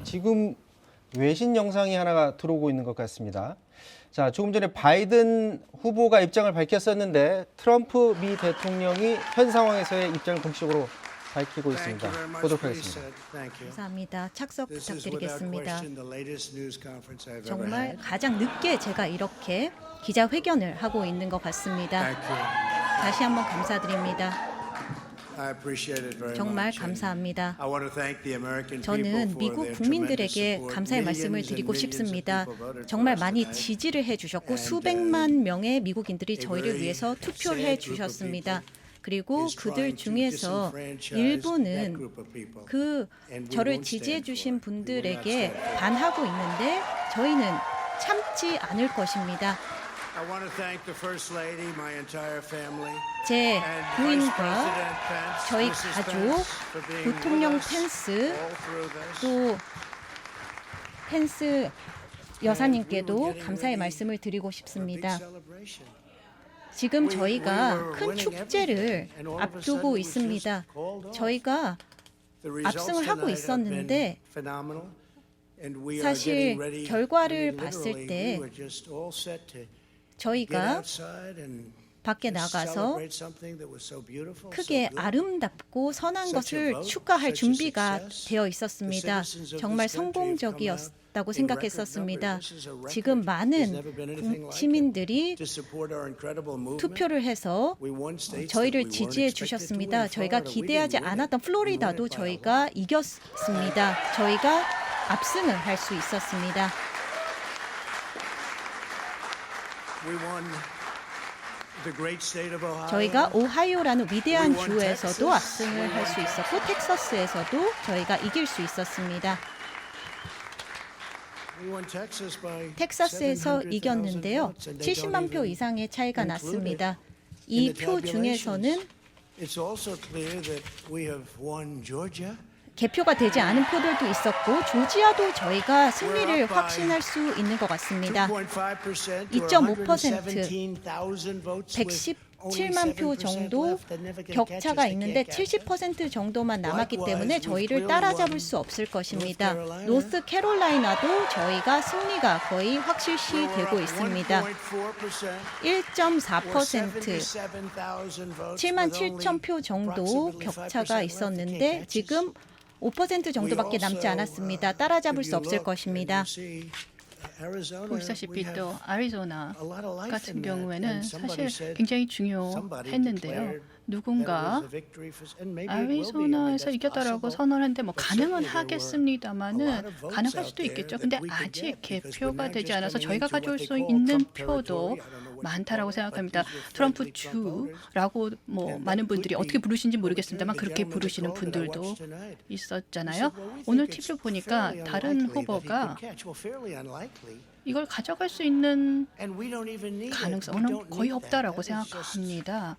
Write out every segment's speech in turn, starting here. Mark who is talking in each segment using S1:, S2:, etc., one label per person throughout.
S1: 지금 외신 영상이 하나가 들어오고 있는 것 같습니다. 자, 조금 전에 바이든 후보가 입장을 밝혔었는데 트럼프 미 대통령이 현 상황에서의 입장을 공식적으로 밝히고 있습니다. 보도록 하겠습니다.
S2: 감사합니다. 착석 부탁드리겠습니다. 정말 가장 늦게 제가 이렇게 기자회견을 하고 있는 것 같습니다. 다시 한번 감사드립니다. 정말 감사합니다. 저는 미국 국민들에게 감사의 말씀을 드리고 싶습니다. 정말 많이 지지를 해주셨고 수백만 명의 미국인들이 저희를 위해서 투표를 해주셨습니다. 그리고 그들 중에서 일부는 저를 지지해 주신 분들에게 반하고 있는데 저희는 참지 않을 것입니다. 제 부인과 저희 가족, 부통령 펜스, 또 펜스 여사님께도 감사의 말씀을 드리고 싶습니다. 지금 저희가 큰 축제를 앞두고 있습니다. 저희가 압승을 하고 있었는데 사실 결과를 봤을 때 저희가 밖에 나가서 크게 아름답고 선한 것을 축하할 준비가 되어 있었습니다. 정말 성공적이었다고 생각했었습니다. 지금 많은 시민들이 투표를 해서 저희를 지지해 주셨습니다. 저희가 기대하지 않았던 플로리다도 저희가 이겼습니다. 저희가 압승을 할 수 있었습니다. 저희가 오하이오라는 위대한 주에서도 압승을 할 수 있었고 텍사스에서도 저희가 이길 수 있었습니다. 텍사스에서 이겼는데요. 70만 표 이상의 차이가 났습니다. 이 표 중에서는 개표가 되지 않은 표들도 있었고 조지아도 저희가 승리를 확신할 수 있는 것 같습니다. 2.5%, 117만 표 정도 격차가 있는데 70% 정도만 남았기 때문에 저희를 따라잡을 수 없을 것입니다. 노스 캐롤라이나도 저희가 승리가 거의 확실시 되고 있습니다. 1.4%, 7만 7천 표 정도 격차가 있었는데 지금 5% 정도밖에 남지 않았습니다. 따라잡을 수 없을 것입니다.
S3: 보시다시피 또 아리조나 같은 경우에는 사실 굉장히 중요했는데요. 누군가 아리조나에서 이겼다라고 선언했는데 뭐 가능은 하겠습니다만은 가능할 수도 있겠죠. 근데 아직 개표가 되지 않아서 저희가 가져올 수 있는 표도 많다라고 생각합니다. 트럼프 주라고 뭐 많은 분들이 어떻게 부르시는지 모르겠습니다만 그렇게 부르시는 분들도 있었잖아요. 오늘 TV를 보니까 다른 후보가 이걸 가져갈 수 있는 가능성은 거의 없다라고 생각합니다.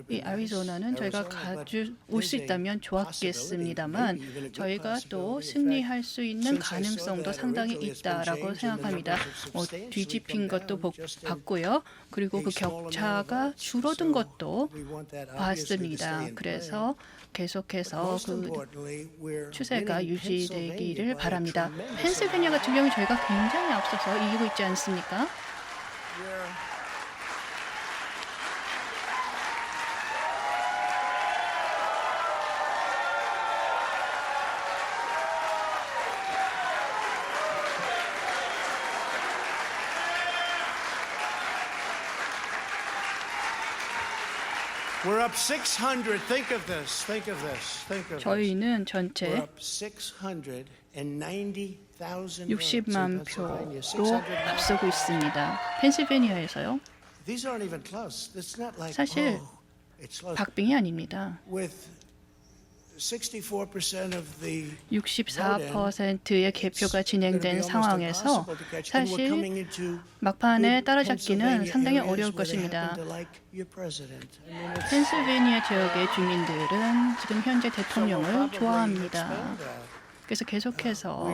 S3: 이 아리조나는 저희가 가져올 수 있다면 좋았겠습니다만 저희가 또 승리할 수 있는 가능성도 상당히 있다라고 생각합니다. 뒤집힌 것도 봤고요. 그리고 그 격차가 줄어든 것도 봤습니다. 그래서 계속해서 그 추세가 유지되기를 바랍니다. 펜실베니아 같은 경우 저희가 굉장히 앞서서 이기고 있지 않습니까?
S4: We're up 600. Think of this. Think of this. Think of this.
S3: 저희는
S4: We're
S3: 전체
S4: up 690,000
S3: 60만
S4: votes.
S3: 표로 앞서고 있습니다. 펜실베니아에서요.
S4: These aren't even close. It's not like
S3: 사실
S4: it's close.
S3: 박빙이 아닙니다.
S4: With 64% of the
S3: 64%의 개표가 진행된 상황에서 사실 막판에 따라잡기는 상당히 어려울 것입니다. 펜실베니아 지역의 주민들은 지금 현재 대통령을 좋아합니다. 그래서 계속해서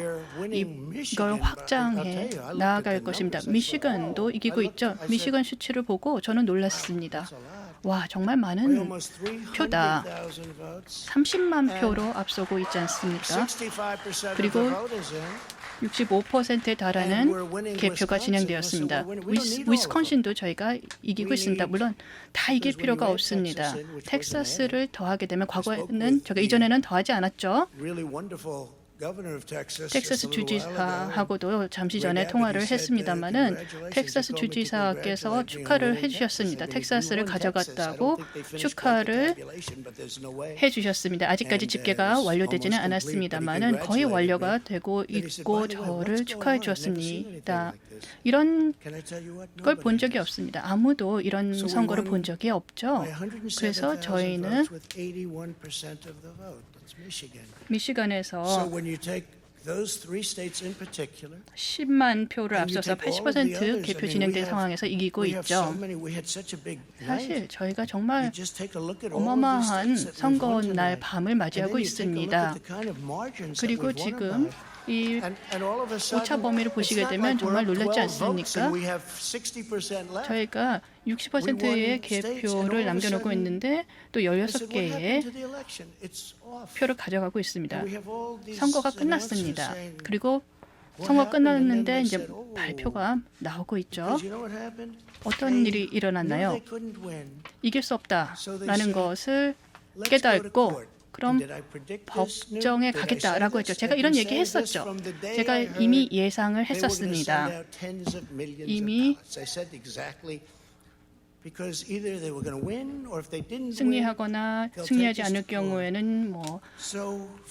S3: 이걸 확장해 나아갈 것입니다. 미시건도 이기고 있죠. 미시건 수치를 보고 저는 놀랐습니다. 와, 정말 많은 표다. 30만 표로 앞서고 있지 않습니까? 그리고 65%에 달하는 개표가 진행되었습니다. 위스콘신도 저희가 이기고 있습니다. 물론 다 이길 필요가 없습니다. 텍사스를 더하게 되면 과거에는 저가 이전에는 더하지 않았죠. 텍사스 주지사하고도 잠시 전에 통화를 했습니다마는 텍사스 주지사께서 축하를 해주셨습니다. 텍사스를 가져갔다고 축하를 해주셨습니다. 아직까지 집계가 완료되지는 않았습니다마는 거의 완료가 되고 있고 저를 축하해 주었습니다. 이런 걸 본 적이 없습니다. 아무도 이런 선거를 본 적이 없죠. 그래서 저희는 미시간에서 10만 표를 앞서서 80% 개표 진행된 상황에서 이기고 있죠. 사실 저희가 정말 어마어마한 선거 날 밤을 맞이하고 있습니다. 그리고 지금 이 오차 범위를 보시게 되면 정말 놀랍지 않습니까? 저희가 60%의 개표를 남겨놓고 있는데 또 16개의 표를 가져가고 있습니다. 선거가 끝났습니다. 그리고 선거 끝났는데 이제 발표가 나오고 있죠. 어떤 일이 일어났나요? 이길 수 없다라는 것을 깨닫고 그럼 법정에 가겠다라고 했죠. 제가 이런 얘기 했었죠. 제가 이미 예상을 했었습니다. 이미 승리하거나 승리하지 않을 경우에는 뭐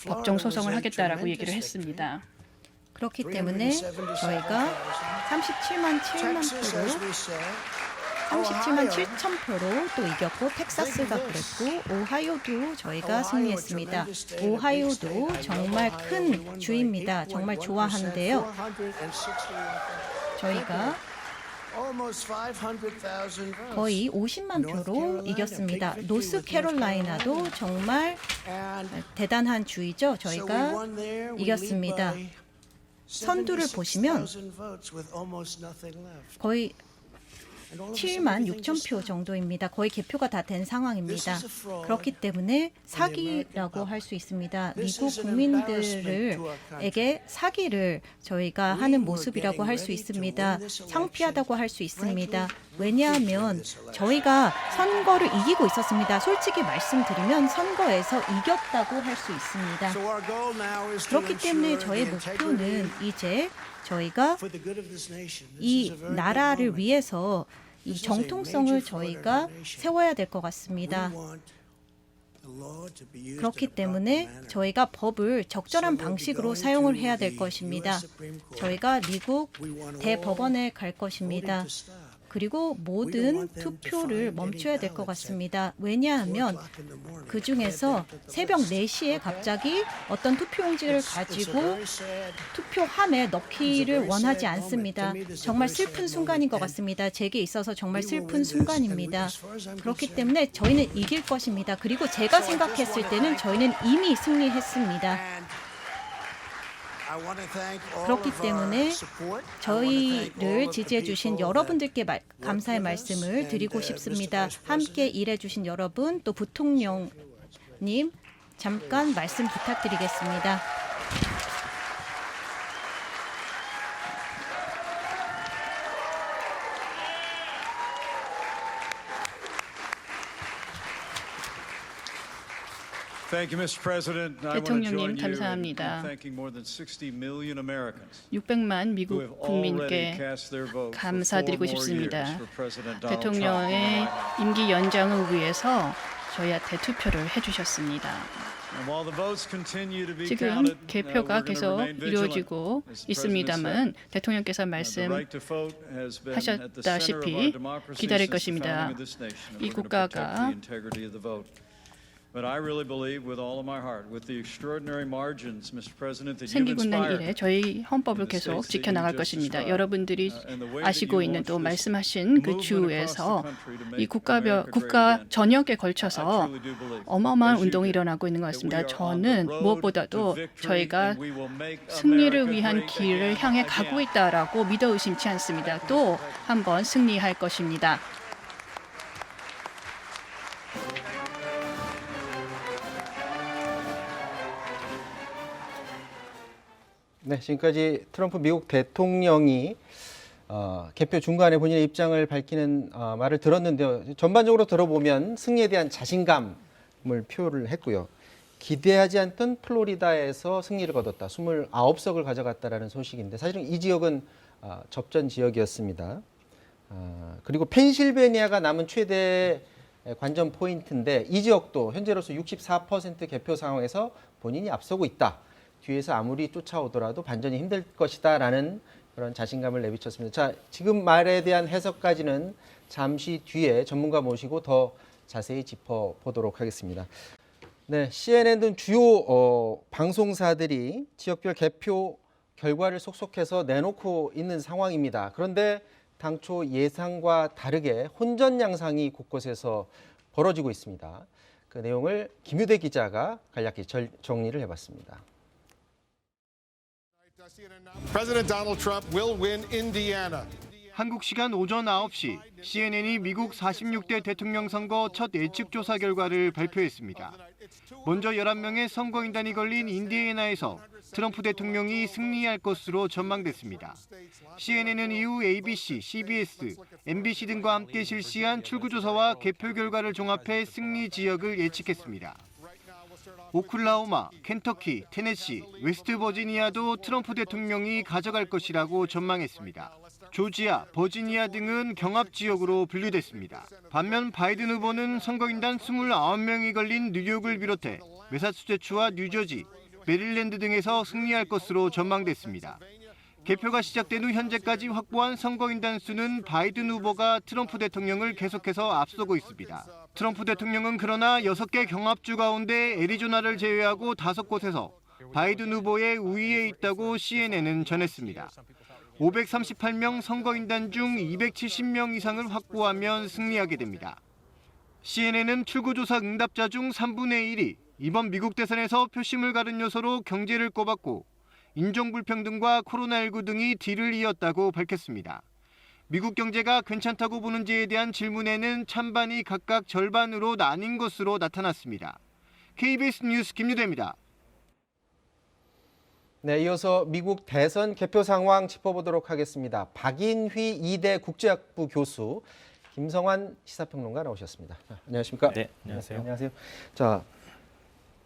S3: 법정 소송을 하겠다라고 얘기를 했습니다.
S2: 그렇기 때문에 저희가 37만 7천 표로 또 이겼고 텍사스가 그랬고 오하이오도 저희가 승리했습니다. 오하이오도 정말 큰 주입니다. 정말 좋아하는데요. 저희가 거의 50만 표로 이겼습니다. 노스캐롤라이나도 정말 대단한 주이죠. 저희가 이겼습니다. 선두를 보시면 거의 7만 6천 표 정도입니다. 거의 개표가 다 된 상황입니다. 그렇기 때문에 사기라고 할 수 있습니다. 미국 국민들에게 사기를 저희가 하는 모습이라고 할 수 있습니다. 창피하다고 할 수 있습니다. 왜냐하면 저희가 선거를 이기고 있었습니다. 솔직히 말씀드리면 선거에서 이겼다고 할 수 있습니다. 그렇기 때문에 저의 목표는 이제 저희가 이 나라를 위해서 이 정통성을 저희가 세워야 될 것 같습니다. 그렇기 때문에 저희가 법을 적절한 방식으로 사용을 해야 될 것입니다. 저희가 미국 대법원에 갈 것입니다. 그리고 모든 투표를 멈춰야 될 것 같습니다. 왜냐하면 그중에서 새벽 4시에 갑자기 어떤 투표용지를 가지고 투표함에 넣기를 원하지 않습니다. 정말 슬픈 순간인 것 같습니다. 제게 있어서 정말 슬픈 순간입니다. 그렇기 때문에 저희는 이길 것입니다. 그리고 제가 생각했을 때는 저희는 이미 승리했습니다. 그렇기 때문에 저희를 지지해 주신 여러분들께 감사의 말씀을 드리고 싶습니다. 함께 일해 주신 여러분, 또 부통령님 잠깐 말씀 부탁드리겠습니다.
S3: 대통령님 감사합니다. 600만 미국 국민께 감사드리고 싶습니다. 대통령의 임기 연장을 위해서 저희한테 투표를 해주셨습니다. 지금 개표가 계속 이루어지고 있습니다만 대통령께서 말씀하셨다시피 기다릴 것입니다. 이 국가가 생기고 있는 이래 저희 헌법을 계속 지켜나갈 것입니다. 여러분들이 아시고 있는 또 말씀하신 그 주에서 이 국가 전역에 걸쳐서 어마어마한 운동이 일어나고 있는 것 같습니다. 저는 무엇보다도 저희가 승리를 위한 길을 향해 가고 있다라고 믿어 의심치 않습니다. 또 한 번 승리할 것입니다.
S1: 네, 지금까지 트럼프 미국 대통령이 개표 중간에 본인의 입장을 밝히는 말을 들었는데요. 전반적으로 들어보면 승리에 대한 자신감을 표를 했고요. 기대하지 않던 플로리다에서 승리를 거뒀다. 29석을 가져갔다라는 소식인데 사실은 이 지역은 접전 지역이었습니다. 그리고 펜실베니아가 남은 최대 관전 포인트인데 이 지역도 현재로서 64% 개표 상황에서 본인이 앞서고 있다. 뒤에서 아무리 쫓아오더라도 반전이 힘들 것이다라는 그런 자신감을 내비쳤습니다. 자, 지금 말에 대한 해석까지는 잠시 뒤에 전문가 모시고 더 자세히 짚어보도록 하겠습니다. 네, CNN 등 주요 방송사들이 지역별 개표 결과를 속속해서 내놓고 있는 상황입니다. 그런데 당초 예상과 다르게 혼전 양상이 곳곳에서 벌어지고 있습니다. 그 내용을 김유대 기자가 간략히 정리를 해봤습니다.
S5: President Donald Trump will win Indiana.
S6: 한국 시간 오전 9시 CNN이 미국 46대 대통령 선거 첫 예측 조사 결과를 발표했습니다. 먼저 11명의 선거인단이 걸린 인디애나에서 트럼프 대통령이 승리할 것으로 전망됐습니다. CNN은 이후 ABC, CBS, MBC 등과 함께 실시한 출구조사와 개표 결과를 종합해 승리 지역을 예측했습니다. 오클라호마, 켄터키, 테네시, 웨스트버지니아도 트럼프 대통령이 가져갈 것이라고 전망했습니다. 조지아, 버지니아 등은 경합 지역으로 분류됐습니다. 반면 바이든 후보는 선거인단 29명이 걸린 뉴욕을 비롯해 매사추세츠와 뉴저지, 메릴랜드 등에서 승리할 것으로 전망됐습니다. 개표가 시작된 후 현재까지 확보한 선거인단 수는 바이든 후보가 트럼프 대통령을 계속해서 앞서고 있습니다. 트럼프 대통령은 그러나 6개 경합주 가운데 애리조나를 제외하고 5곳에서 바이든 후보의 우위에 있다고 CNN은 전했습니다. 538명 선거인단 중 270명 이상을 확보하면 승리하게 됩니다. CNN은 출구조사 응답자 중 3분의 1이 이번 미국 대선에서 표심을 가른 요소로 경제를 꼽았고 인종불평등과 코로나19 등이 뒤를 이었다고 밝혔습니다. 미국 경제가 괜찮다고 보는지에 대한 질문에는 찬반이 각각 절반으로 나뉜 것으로 나타났습니다. KBS 뉴스 김유대입니다.
S1: 네, 이어서 미국 대선 개표 상황 짚어보도록 하겠습니다. 박인휘 2대 국제학부 교수, 김성환 시사평론가 나오셨습니다. 안녕하십니까?
S7: 네, 안녕하세요.
S1: 안녕하세요. 자,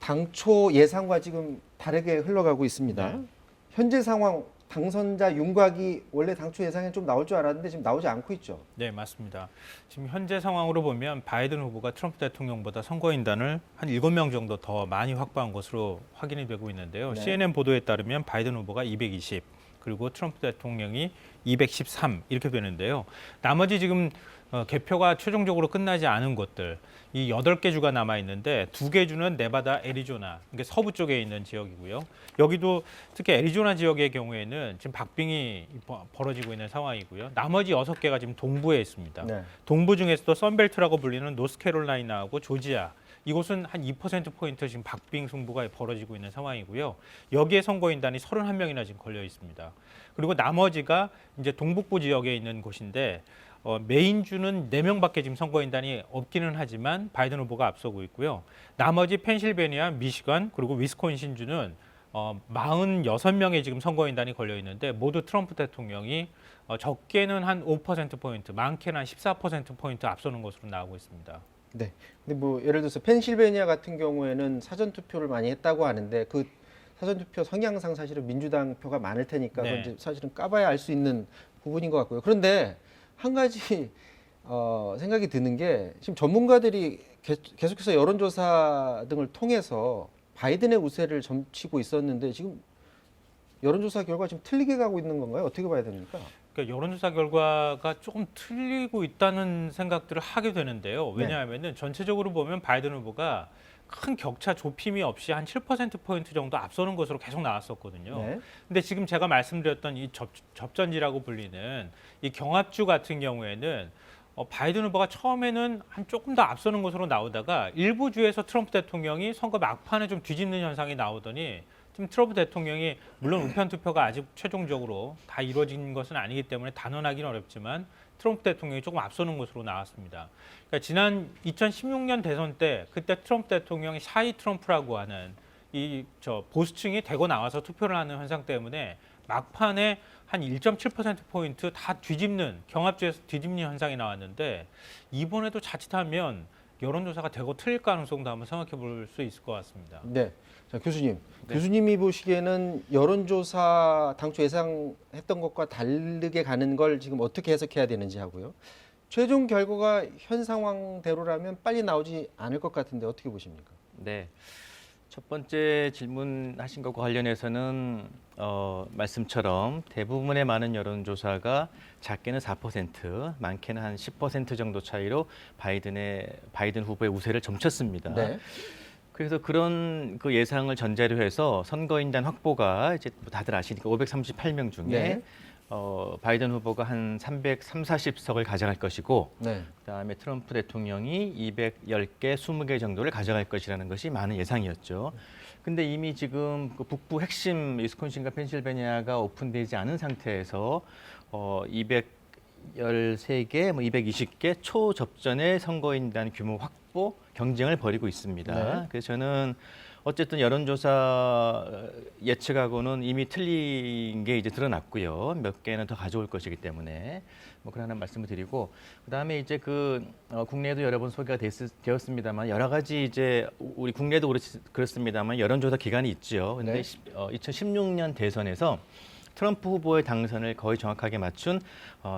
S1: 당초 예상과 지금 다르게 흘러가고 있습니다.
S7: 네.
S1: 현재 상황, 당선자 윤곽이 원래 당초 예상에 좀 나올 줄 알았는데 지금 나오지 않고 있죠.
S7: 네, 맞습니다. 지금 현재 상황으로 보면 바이든 후보가 트럼프 대통령보다 선거인단을 한 7명 정도 더 많이 확보한 것으로 확인이 되고 있는데요.
S1: 네.
S7: CNN 보도에 따르면 바이든 후보가 220, 그리고 트럼프 대통령이 213 이렇게 되는데요. 나머지 지금 개표가 최종적으로 끝나지 않은 곳들, 이 8개 주가 남아 있는데 2개 주는 네바다, 애리조나, 그러니까 서부 쪽에 있는 지역이고요. 여기도 특히 애리조나 지역의 경우에는 지금 박빙이 벌어지고 있는 상황이고요. 나머지 6개가 지금 동부에 있습니다.
S1: 네.
S7: 동부 중에서도 선벨트라고 불리는 노스캐롤라이나하고 조지아, 이곳은 한 2%포인트 지금 박빙 승부가 벌어지고 있는 상황이고요. 여기에 선거인단이 31명이나 지금 걸려 있습니다. 그리고 나머지가 이제 동북부 지역에 있는 곳인데 메인주는 4명밖에 지금 선거인단이 없기는 하지만 바이든 후보가 앞서고 있고요. 나머지 펜실베니아, 미시건, 그리고 위스콘신주는 46명의 지금 선거인단이 걸려 있는데 모두 트럼프 대통령이 적게는 한 5%포인트, 많게는 한 14%포인트 앞서는 것으로 나오고 있습니다.
S1: 네. 근데 뭐 예를 들어서 펜실베니아 같은 경우에는 사전 투표를 많이 했다고 하는데 그 사전 투표 성향상 사실은 민주당 표가 많을 테니까
S7: 네.
S1: 그건 이제 사실은 까봐야 알 수 있는 부분인 것 같고요. 그런데 한 가지 생각이 드는 게 지금 전문가들이 계속해서 여론조사 등을 통해서 바이든의 우세를 점치고 있었는데 지금 여론조사 결과 지금 틀리게 가고 있는 건가요? 어떻게 봐야 됩니까?
S7: 그러니까 여론조사 결과가 조금 틀리고 있다는 생각들을 하게 되는데요. 왜냐하면은 전체적으로 보면 바이든 후보가 큰 격차 좁힘이 없이 한 7%포인트 정도 앞서는 것으로 계속 나왔었거든요.
S1: 네.
S7: 근데 지금 제가 말씀드렸던 이 접전지라고 불리는 이 경합주 같은 경우에는 바이든 후보가 처음에는 한 조금 더 앞서는 것으로 나오다가 일부 주에서 트럼프 대통령이 선거 막판에 좀 뒤집는 현상이 나오더니 지금 트럼프 대통령이 물론 우편 투표가 아직 최종적으로 다 이루어진 것은 아니기 때문에 단언하기는 어렵지만 트럼프 대통령이 조금 앞서는 것으로 나왔습니다. 그러니까 지난 2016년 대선 때 그때 트럼프 대통령이 샤이 트럼프라고 하는 이 보수층이 대거 나와서 투표를 하는 현상 때문에 막판에 한 1.7%포인트 다 뒤집는 경합주에서 뒤집는 현상이 나왔는데 이번에도 자칫하면 여론조사가 대거 틀릴 가능성도 한번 생각해 볼 수 있을 것 같습니다.
S1: 네. 자, 교수님. 교수님이 보시기에는 여론조사 당초 예상했던 것과 다르게 가는 걸 지금 어떻게 해석해야 되는지 하고요. 최종 결과가 현 상황대로라면 빨리 나오지 않을 것 같은데 어떻게 보십니까?
S8: 네. 첫 번째 질문하신 것과 관련해서는 말씀처럼 대부분의 많은 여론조사가 작게는 4%, 많게는 한 10% 정도 차이로 바이든 후보의 우세를 점쳤습니다.
S1: 네.
S8: 그래서 그런 그 예상을 전제로 해서 선거인단 확보가 이제 다들 아시니까 538명 중에
S1: 네.
S8: 바이든 후보가 한 340석을 가져갈 것이고
S1: 네.
S8: 그다음에 트럼프 대통령이 210개, 20개 정도를 가져갈 것이라는 것이 많은 예상이었죠. 근데 이미 지금 그 북부 핵심 위스콘신과 펜실베니아가 오픈되지 않은 상태에서 213개, 220개 초접전의 선거인단 규모 확보 경쟁을 벌이고 있습니다.
S1: 네.
S8: 그래서 저는 어쨌든 여론조사 예측하고는 이미 틀린 게 이제 드러났고요. 몇 개는 더 가져올 것이기 때문에 뭐 그러한 말씀을 드리고 그다음에 이제 국내에도 여러 번 소개가 되었습니다만 여러 가지 이제 우리 국내도 그렇습니다만 여론조사 기관이 있죠. 근데
S1: 네.
S8: 2016년 대선에서 트럼프 후보의 당선을 거의 정확하게 맞춘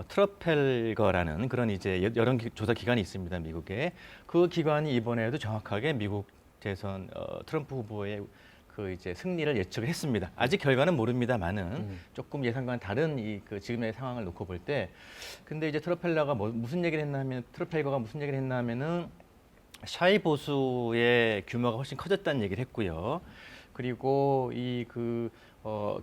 S8: 트러펠거라는 그런 이제 여론조사 기관이 있습니다. 미국에 그 기관이 이번에도 정확하게 미국 대선 트럼프 후보의 그 이제 승리를 예측을 했습니다. 아직 결과는 모릅니다만은 조금 예상과는 다른 지금의 상황을 놓고 볼 때, 근데 이제 트러펠러가 무슨 얘기를 했냐면 트러펠거가 무슨 얘기를 했냐면은 샤이 보수의 규모가 훨씬 커졌다는 얘기를 했고요. 그리고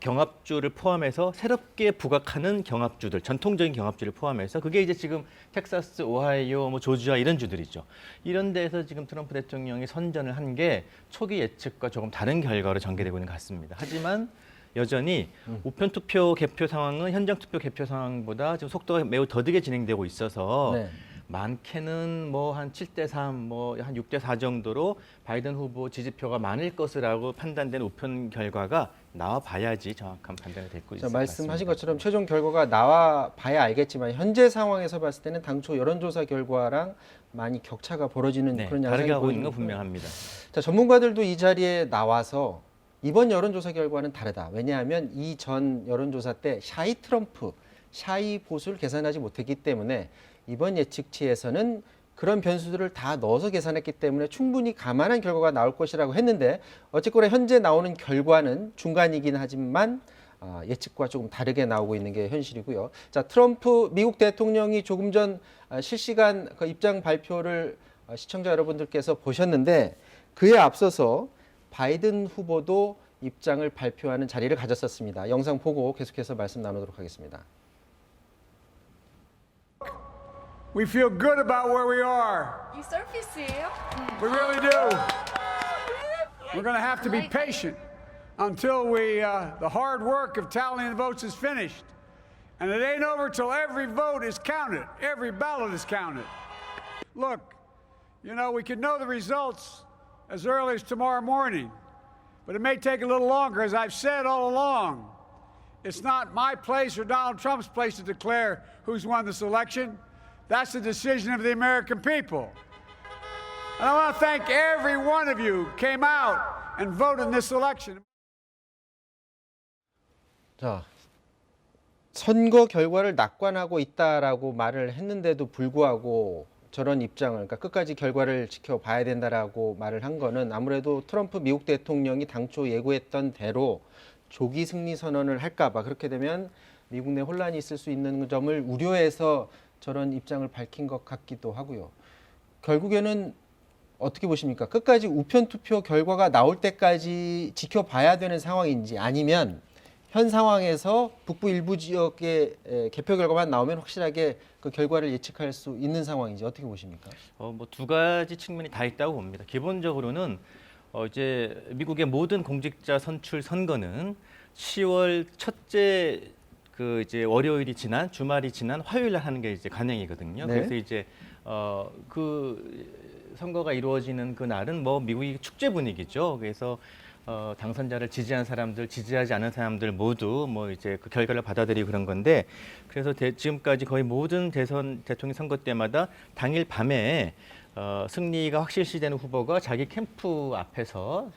S8: 경합주를 포함해서 새롭게 부각하는 경합주들, 전통적인 경합주를 포함해서 그게 이제 지금 텍사스, 오하이오, 조지아 이런 주들이죠. 이런 데서 지금 트럼프 대통령이 선전을 한 게 초기 예측과 조금 다른 결과로 전개되고 있는 것 같습니다. 하지만 여전히 우편 투표 개표 상황은 현장 투표 개표 상황보다 지금 속도가 매우 더디게 진행되고 있어서
S1: 네.
S8: 많게는 한 7대3, 한 6대4 정도로 바이든 후보 지지표가 많을 것이라고 판단된 우편 결과가 나와 봐야지 정확한 판단이 될 수 있을 것 같습니다.
S1: 말씀하신 것처럼 최종 결과가 나와 봐야 알겠지만 현재 상황에서 봤을 때는 당초 여론조사 결과랑 많이 격차가 벌어지는
S8: 네,
S1: 그런
S8: 다르게
S1: 양상이
S8: 하고 있는 건
S1: 보이는군요.
S8: 분명합니다.
S1: 자, 전문가들도 이 자리에 나와서 이번 여론조사 결과는 다르다. 왜냐하면 이전 여론조사 때 샤이 트럼프, 샤이 보수를 계산하지 못했기 때문에 이번 예측치에서는 그런 변수들을 다 넣어서 계산했기 때문에 충분히 감안한 결과가 나올 것이라고 했는데 어쨌거나 현재 나오는 결과는 중간이긴 하지만 예측과 조금 다르게 나오고 있는 게 현실이고요. 자, 트럼프 미국 대통령이 조금 전 실시간 그 입장 발표를 시청자 여러분들께서 보셨는데 그에 앞서서 바이든 후보도 입장을 발표하는 자리를 가졌었습니다. 영상 보고 계속해서 말씀 나누도록 하겠습니다.
S9: We feel good about where we are.
S10: 이 서피스예요?
S9: We really do. We're going to have to be patient until the hard work of tallying the votes is finished. And it ain't over till every vote is counted, every ballot is counted. Look, we could know the results as early as tomorrow morning, but it may take a little longer, as I've said all along. It's not my place or Donald Trump's place to declare who's won this election. That's the decision of the American people. And I want to thank every one of you who came out and voted in this election.
S1: 자, 선거 결과를 낙관하고 있다라고 말을 했는데도 불구하고 저런 입장을, 그러니까 끝까지 결과를 지켜봐야 된다라고 말을 한 거는 아무래도 트럼프 미국 대통령이 당초 예고했던 대로 조기 승리 선언을 할까봐 그렇게 되면 미국 내 혼란이 있을 수 있는 점을 우려해서 저런 입장을 밝힌 것 같기도 하고요. 결국에는 어떻게 보십니까? 끝까지 우편 투표 결과가 나올 때까지 지켜봐야 되는 상황인지 아니면 현 상황에서 북부 일부 지역의 개표 결과만 나오면 확실하게 그 결과를 예측할 수 있는 상황인지 어떻게 보십니까?
S8: 두 가지 측면이 다 있다고 봅니다. 기본적으로는 이제 미국의 모든 공직자 선출 선거는 10월 첫째 이제 월요일이 지난 주말이 지난 화요일 날 하는 게 이제 관행이거든요.
S1: 네.
S8: 그래서 이제 선거가 이루어지는 그 날은 미국이 축제 분위기죠. 그래서 당선자를 지지한 사람들, 지지하지 않은 사람들 모두 뭐 이제 그 결과를 받아들이고 그런 건데 그래서 지금까지 거의 모든 대통령 선거 때마다 당일 밤에 승리가 확실시되는 후보가 자기 캠프 앞에서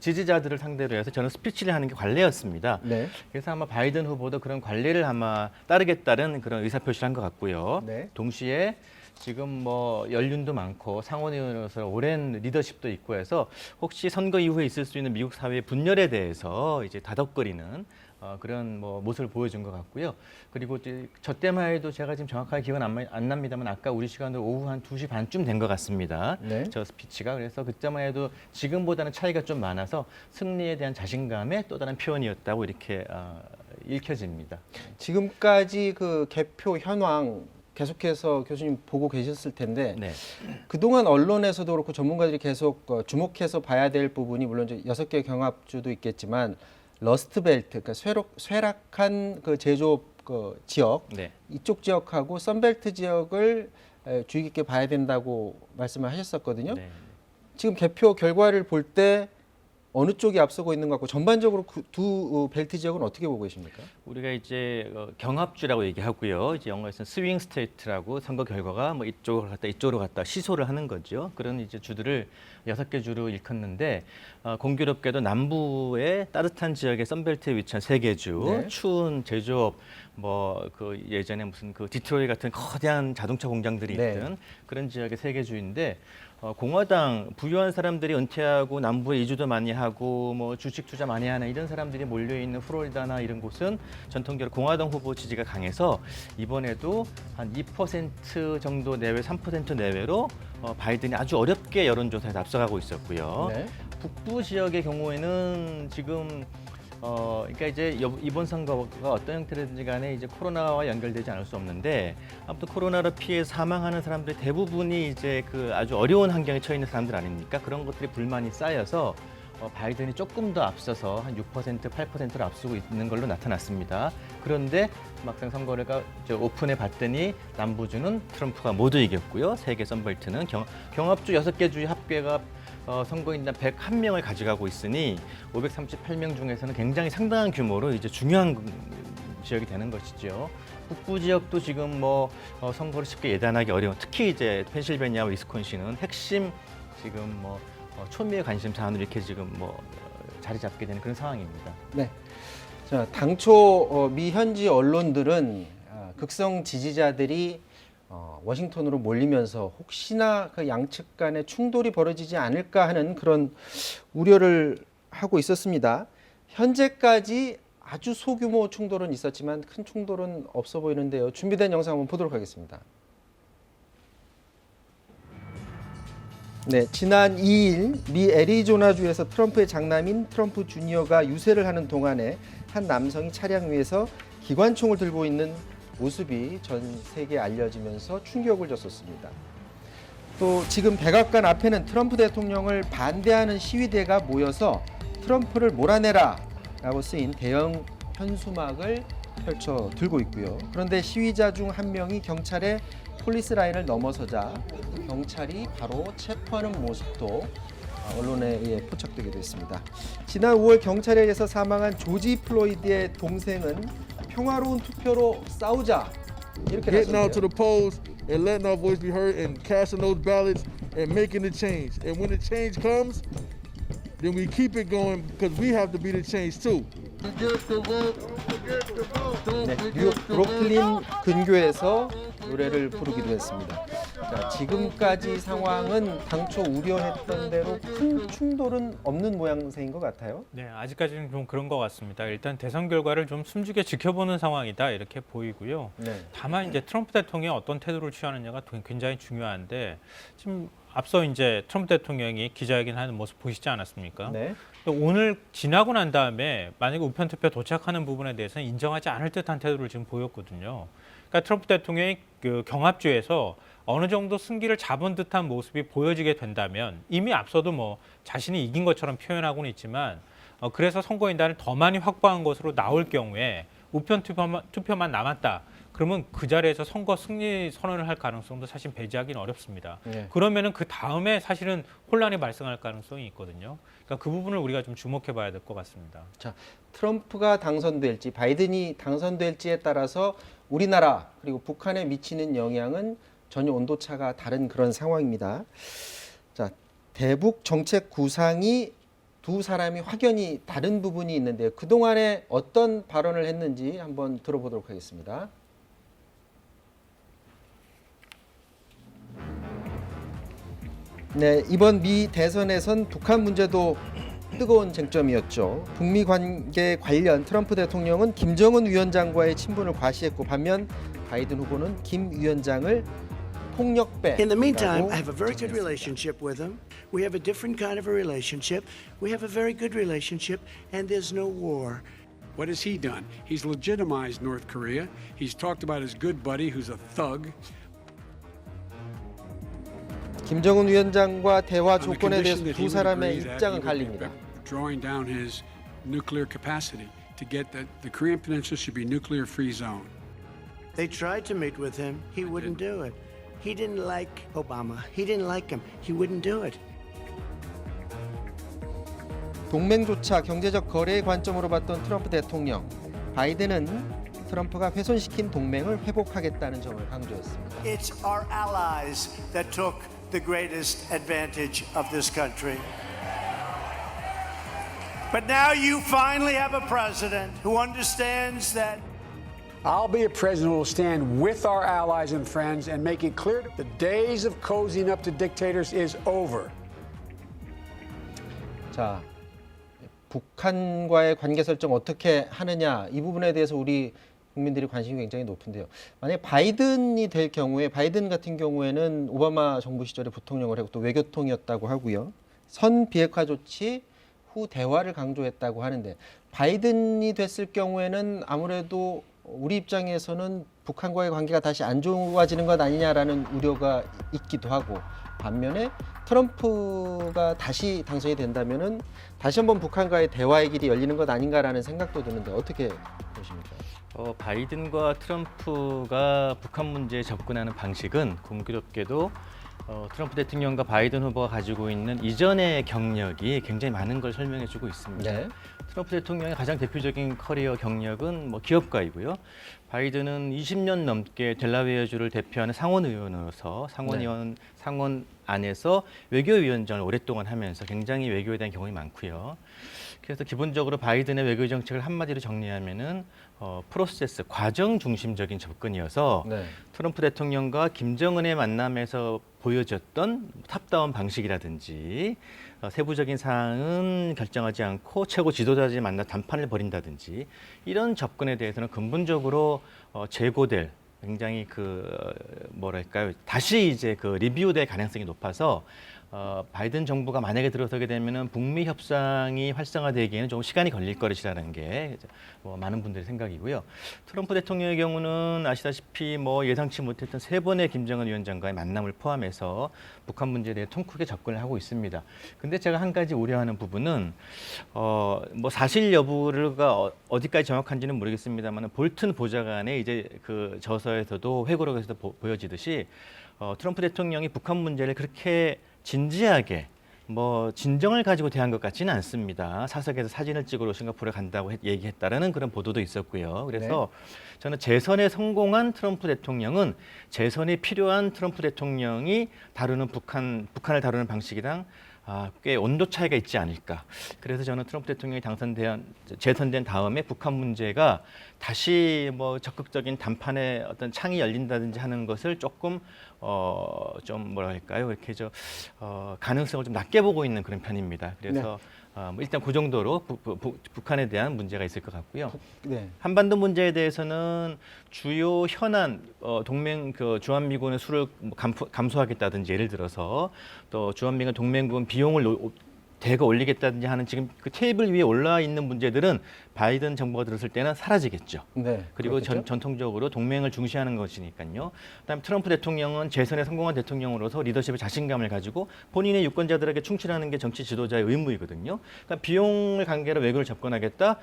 S8: 지지자들을 상대로 해서 저는 스피치를 하는 게 관례였습니다.
S1: 네.
S8: 그래서 아마 바이든 후보도 그런 관례를 아마 따르겠다는 그런 의사표시를 한 것 같고요.
S1: 네.
S8: 동시에 지금 뭐 연륜도 많고 상원의원으로서 오랜 리더십도 있고 해서 혹시 선거 이후에 있을 수 있는 미국 사회의 분열에 대해서 이제 다독거리는 그런 뭐 모습을 보여준 것 같고요. 그리고 이제 저 때만 해도 제가 지금 정확하게 기억은 안 납니다만 아까 우리 시간으로 오후 한 2시 반쯤 된 것 같습니다.
S1: 네.
S8: 저 스피치가. 그래서 그때만 해도 지금보다는 차이가 좀 많아서 승리에 대한 자신감의 또 다른 표현이었다고 이렇게 읽혀집니다.
S1: 지금까지 그 개표 현황 계속해서 교수님 보고 계셨을 텐데
S8: 네.
S1: 그동안 언론에서도 그렇고 전문가들이 계속 주목해서 봐야 될 부분이 물론 이제 6개 경합주도 있겠지만 러스트벨트, 그러니까 쇠락한 그 제조업 그 지역
S8: 네.
S1: 이쪽 지역하고 선벨트 지역을 주의 깊게 봐야 된다고 말씀을 하셨었거든요.
S8: 네.
S1: 지금 개표 결과를 볼 때 어느 쪽이 앞서고 있는 것 같고 전반적으로 그 두 벨트 지역은 어떻게 보고 계십니까?
S8: 우리가 이제 경합주라고 얘기하고요. 이제 영어에서는 스윙 스테이트라고 선거 결과가 뭐 이쪽으로 갔다 시소를 하는 거죠. 그런 이제 주들을 6개 주로 일컫는데 공교롭게도 남부의 따뜻한 지역의 선벨트에 위치한 3개 주,
S1: 네.
S8: 추운 제조업 뭐 그 예전에 무슨 그 디트로이 같은 거대한 자동차 공장들이
S1: 네.
S8: 있던 그런 지역의 3개 주인데 공화당 부유한 사람들이 은퇴하고 남부에 이주도 많이 하고 뭐 주식 투자 많이 하는 이런 사람들이 몰려 있는 플로리다나 이런 곳은 전통적으로 공화당 후보 지지가 강해서 이번에도 한 2% 정도 내외, 3% 내외로 바이든이 아주 어렵게 여론조사에서 앞서가고 있었고요.
S1: 네.
S8: 북부 지역의 경우에는 지금 그러니까 이제 이번 선거가 어떤 형태든지 간에 이제 코로나와 연결되지 않을 수 없는데 아무튼 코로나로 피해 사망하는 사람들의 대부분이 이제 그 아주 어려운 환경에 처해 있는 사람들 아닙니까? 그런 것들이 불만이 쌓여서 바이든이 조금 더 앞서서 한 6%, 8%를 앞서고 있는 걸로 나타났습니다. 그런데 막상 선거를 오픈해 봤더니 남부주는 트럼프가 모두 이겼고요. 3개 선벨트는 경합주 6개 주의 합계가 선거인단 101명을 가져가고 있으니 538명 중에서는 굉장히 상당한 규모로 이제 중요한 지역이 되는 것이죠. 북부 지역도 지금 뭐 선거를 쉽게 예단하기 어려운, 특히 이제 펜실베니아와 위스콘신은 핵심 지금 뭐 초미의 관심 사안으로 이렇게 지금 뭐 자리 잡게 되는 그런 상황입니다.
S1: 네. 자, 당초 미 현지 언론들은 극성 지지자들이 워싱턴으로 몰리면서 혹시나 그 양측 간의 충돌이 벌어지지 않을까 하는 그런 우려를 하고 있었습니다. 현재까지 아주 소규모 충돌은 있었지만 큰 충돌은 없어 보이는데요. 준비된 영상 한번 보도록 하겠습니다. 네, 지난 2일 미 애리조나주에서 트럼프의 장남인 트럼프 주니어가 유세를 하는 동안에 한 남성이 차량 위에서 기관총을 들고 있는 모습이 전 세계에 알려지면서 충격을 줬었습니다. 또 지금 백악관 앞에는 트럼프 대통령을 반대하는 시위대가 모여서 트럼프를 몰아내라 라고 쓰인 대형 현수막을 펼쳐 들고 있고요. 그런데 시위자 중 한 명이 경찰의 폴리스 라인을 넘어서자 경찰이 바로 체포하는 모습도 언론에 의해 포착되기도 했습니다. 지난 5월 경찰에 의해서 사망한 조지 플로이드의 동생은 평화로운 투표로 싸우자 이렇게
S10: getting out
S1: 나섰는데요.
S10: to the polls and letting our voice be heard and casting those ballots and making the change. And when the change comes, then we keep it going because we have to be the change too.
S1: 네, 뉴욕 브루클린 근교에서 노래를 부르기도 했습니다. 자, 지금까지 상황은 당초 우려했던 대로 큰 충돌은 없는 모양새인 것 같아요.
S7: 네, 아직까지는 좀 그런 것 같습니다. 일단 대선 결과를 좀 숨죽여 지켜보는 상황이다 이렇게 보이고요.
S1: 네.
S7: 다만 이제 트럼프 대통령이 어떤 태도를 취하느냐가 굉장히 중요한데 지금 앞서 이제 트럼프 대통령이 기자회견하는 모습 보시지 않았습니까?
S1: 네.
S7: 오늘 지나고 난 다음에 만약에 우편 투표 도착하는 부분에 대해서는 인정하지 않을 듯한 태도를 지금 보였거든요. 그러니까 트럼프 대통령이 그 경합주에서 어느 정도 승기를 잡은 듯한 모습이 보여지게 된다면 이미 앞서도 뭐 자신이 이긴 것처럼 표현하고는 있지만 그래서 선거인단을 더 많이 확보한 것으로 나올 경우에 우편 투표만 남았다. 그러면 그 자리에서 선거 승리 선언을 할 가능성도 사실 배제하기는 어렵습니다.
S1: 네.
S7: 그러면은 그 다음에 사실은 혼란이 발생할 가능성이 있거든요. 그러니까 그 부분을 우리가 좀 주목해 봐야 될 것 같습니다.
S1: 자, 트럼프가 당선될지 바이든이 당선될지에 따라서 우리나라 그리고 북한에 미치는 영향은 전혀 온도차가 다른 그런 상황입니다. 자, 대북 정책 구상이 두 사람이 확연히 다른 부분이 있는데 그동안에 어떤 발언을 했는지 한번 들어보도록 하겠습니다. 네, 이번 미 대선에선 북한 문제도 뜨거운 쟁점이었죠. 북미 관계 관련 트럼프 대통령은 김정은 위원장과의 친분을 과시했고 반면 바이든 후보는 김 위원장을 폭력배.
S11: In the meantime, I have a very good relationship with him. We have a different kind of a relationship. We have a very good relationship, and there's no war.
S9: What has he done? He's legitimized North Korea. He's talked about his good buddy who's a thug.
S1: 김정은 위원장과 대화
S9: on the
S1: 조건에 대해서
S9: condition that he
S1: 두
S9: would
S1: 사람의
S9: agree that he
S1: 입장은
S9: would be
S1: 갈립니다.
S9: drawing down his nuclear capacity to get that the Korean Peninsula should be nuclear-free zone.
S11: They tried to meet with him. He wouldn't do it. He didn't like Obama. He didn't like him. He wouldn't do it.
S1: 동맹조차 경제적 거래의 관점으로 봤던 트럼프 대통령. 바이든은 트럼프가 훼손시킨 동맹을 회복하겠다는 점을 강조했습니다.
S4: It's our allies that took the greatest advantage of this country. But now you finally have a president who understands that
S9: I'll be a president who will stand with our allies and friends and make it clear that the days of cozying up to dictators is over.
S1: 자, 북한과의 관계 설정 어떻게 하느냐 이 부분에 대해서 우리 국민들이 관심이 굉장히 높은데요. 만약 바이든이 될 경우에 바이든 같은 경우에는 오바마 정부 시절에 부통령을 하고 또 외교통이었다고 하고요. 선 비핵화 조치 후 대화를 강조했다고 하는데 바이든이 됐을 경우에는 아무래도 우리 입장에서는 북한과의 관계가 다시 안 좋아지는 것 아니냐라는 우려가 있기도 하고 반면에 트럼프가 다시 당선이 된다면은 다시 한번 북한과의 대화의 길이 열리는 것 아닌가라는 생각도 드는데 어떻게 보십니까?
S8: 바이든과 트럼프가 북한 문제에 접근하는 방식은 공교롭게도 트럼프 대통령과 바이든 후보가 가지고 있는 이전의 경력이 굉장히 많은 걸 설명해주고 있습니다.
S1: 네.
S8: 트럼프 대통령의 가장 대표적인 커리어 경력은 기업가이고요. 바이든은 20년 넘게 델라웨어주를 대표하는 상원 의원으로서 상원 안에서 외교위원장을 오랫동안 하면서 굉장히 외교에 대한 경험이 많고요. 그래서 기본적으로 바이든의 외교 정책을 한마디로 정리하면은 프로세스, 과정 중심적인 접근이어서
S1: 네.
S8: 트럼프 대통령과 김정은의 만남에서 보여줬던 탑다운 방식이라든지 세부적인 사항은 결정하지 않고 최고 지도자들이 만나 담판을 벌인다든지 이런 접근에 대해서는 근본적으로 재고될 굉장히 다시 이제 리뷰될 가능성이 높아서 바이든 정부가 만약에 들어서게 되면은 북미 협상이 활성화되기에는 조금 시간이 걸릴 것이라는 게 많은 분들의 생각이고요. 트럼프 대통령의 경우는 아시다시피 예상치 못했던 3번의 김정은 위원장과의 만남을 포함해서 북한 문제에 대해 통크게 접근을 하고 있습니다. 근데 제가 한 가지 우려하는 부분은 사실 여부가 어디까지 정확한지는 모르겠습니다만 볼튼 보좌관의 이제 그 저서에서도 회고록에서도 보여지듯이 트럼프 대통령이 북한 문제를 그렇게 진지하게 진정을 가지고 대한 것 같지는 않습니다. 사석에서 사진을 찍으러 싱가포르에 간다고 얘기했다라는 그런 보도도 있었고요. 그래서 저는 재선에 성공한 트럼프 대통령은 재선이 필요한 트럼프 대통령이 다루는 북한을 다루는 방식이랑 꽤 온도 차이가 있지 않을까. 그래서 저는 트럼프 대통령이 재선된 다음에 북한 문제가 다시 적극적인 담판의 어떤 창이 열린다든지 하는 것을 조금 좀 이렇게 가능성을 좀 낮게 보고 있는 그런 편입니다. 그래서 일단 그 정도로 북한에 대한 문제가 있을 것 같고요.
S1: 네.
S8: 한반도 문제에 대해서는 주요 현안 동맹 주한미군의 수를 감소하겠다든지 예를 들어서 또 주한미군 동맹군 비용을 대거 올리겠다든지 하는 지금 그 테이블 위에 올라 있는 문제들은 바이든 정부가 들었을 때는 사라지겠죠.
S1: 네,
S8: 그리고
S1: 그렇겠죠?
S8: 전통적으로 동맹을 중시하는 것이니까요. 그다음에 트럼프 대통령은 재선에 성공한 대통령으로서 리더십의 자신감을 가지고 본인의 유권자들에게 충실하는 게 정치 지도자의 의무이거든요. 그러니까 비용을 관계로 외교를 접근하겠다.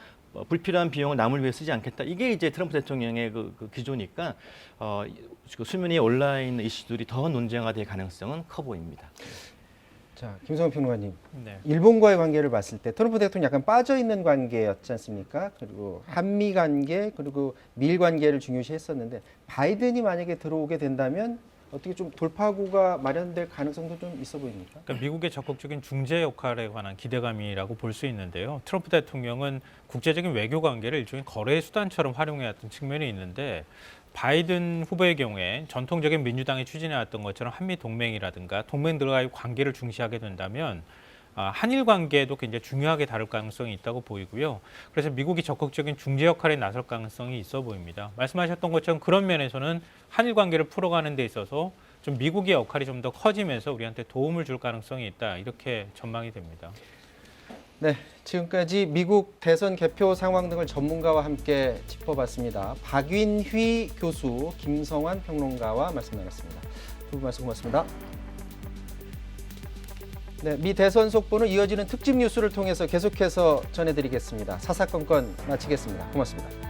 S8: 불필요한 비용을 남을 위해 쓰지 않겠다. 이게 이제 트럼프 대통령의 그 기조니까 수면 위에 올라 있는 이슈들이 더 논쟁화 될 가능성은 커 보입니다.
S1: 자, 김성환 평론가님.
S7: 네.
S1: 일본과의 관계를 봤을 때 트럼프 대통령 약간 빠져 있는 관계였지 않습니까? 그리고 한미 관계 그리고 미일 관계를 중요시했었는데 바이든이 만약에 들어오게 된다면 어떻게 좀 돌파구가 마련될 가능성도 좀 있어 보입니까?
S7: 그러니까 미국의 적극적인 중재 역할에 관한 기대감이라고 볼 수 있는데요. 트럼프 대통령은 국제적인 외교 관계를 일종의 거래 수단처럼 활용해왔던 측면이 있는데 바이든 후보의 경우에 전통적인 민주당이 추진해왔던 것처럼 한미 동맹이라든가 동맹들과의 관계를 중시하게 된다면 한일 관계도 굉장히 중요하게 다룰 가능성이 있다고 보이고요. 그래서 미국이 적극적인 중재 역할에 나설 가능성이 있어 보입니다. 말씀하셨던 것처럼 그런 면에서는 한일 관계를 풀어가는 데 있어서 좀 미국의 역할이 좀 더 커지면서 우리한테 도움을 줄 가능성이 있다. 이렇게 전망이 됩니다.
S1: 네, 지금까지 미국 대선 개표 상황 등을 전문가와 함께 짚어봤습니다. 박윈휘 교수, 김성환 평론가와 말씀 나눴습니다. 두 분 말씀 고맙습니다. 네, 미 대선 속보는 이어지는 특집 뉴스를 통해서 계속해서 전해드리겠습니다. 사사건건 마치겠습니다. 고맙습니다.